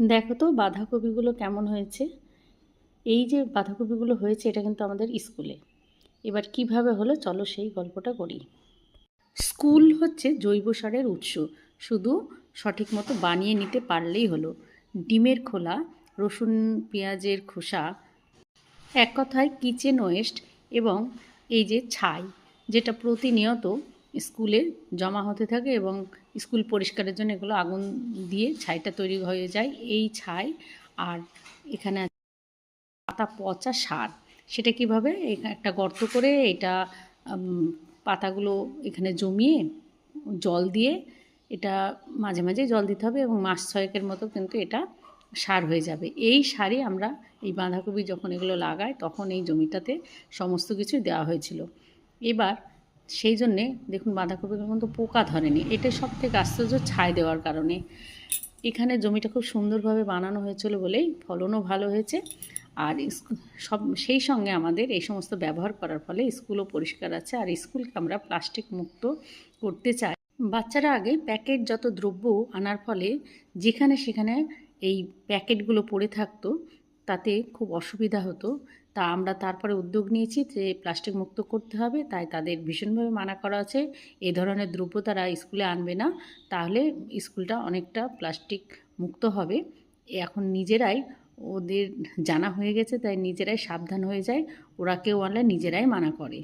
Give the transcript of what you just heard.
দেখো তো বাঁধাকপিগুলো কেমন হয়েছে। এই যে বাঁধাকপিগুলো হয়েছে এটা কিন্তু আমাদের স্কুলে। এবার কিভাবে হলো চলো সেই গল্পটা করি। স্কুল হচ্ছে জৈব সারের উৎস, শুধু সঠিক মতো বানিয়ে নিতে পারলেই হলো। ডিমের খোলা, রসুন পেঁয়াজের খোসা, এক কথায় কিচেন ওয়েস্ট, এবং এই যে ছাই, যেটা প্রতিনিয়ত স্কুলে জমা হতে থাকে এবং স্কুল পরিষ্কারের জন্য এগুলো আগুন দিয়ে ছাইটা তৈরি হয়ে যায়। এই ছাই আর এখানে পাতা পচা সার, সেটা কিভাবে একটা গর্ত করে এটা পাতাগুলো এখানে জমিয়ে জল দিয়ে, এটা মাঝে মাঝে জল দিতে হবে এবং মাস ছয়েকের মতো কিন্তু এটা সার হয়ে যাবে। এই সারই আমরা এই বাঁধাকপি যখন এগুলো লাগাই তখন এই জমিটাতে সমস্ত কিছু দেওয়া হয়েছিল। এবার সেই জন্যে দেখুন বাঁধাকপির মতো পোকা ধরেনি, এটা সব থেকে আশ্চর্য ছাই দেওয়ার কারণে। এখানে জমিটা খুব সুন্দরভাবে বানানো হয়েছিল বলেই ফলনও ভালো হয়েছে। আর সব সেই সঙ্গে আমাদের এই সমস্ত ব্যবহার করার ফলে স্কুলও পরিষ্কার আছে, আর স্কুলকে আমরা প্লাস্টিক মুক্ত করতে চাই। বাচ্চারা আগে প্যাকেট যত দ্রব্য আনার ফলে যেখানে সেখানে এই প্যাকেটগুলো পড়ে থাকতো, তাতে খুব অসুবিধা হতো। তা আমরা তারপরে উদ্যোগ নিয়েছি যে প্লাস্টিক মুক্ত করতে হবে, তাই তাদের ভীষণভাবে মানা করা আছে এ ধরনের দ্রব্য তারা স্কুলে আনবে না, তাহলে স্কুলটা অনেকটা প্লাস্টিক মুক্ত হবে। এখন নিজেরাই ওদের জানা হয়ে গেছে, তাই নিজেরাই সাবধান হয়ে যায়, ওরা কেউ আনলে নিজেরাই মানা করে।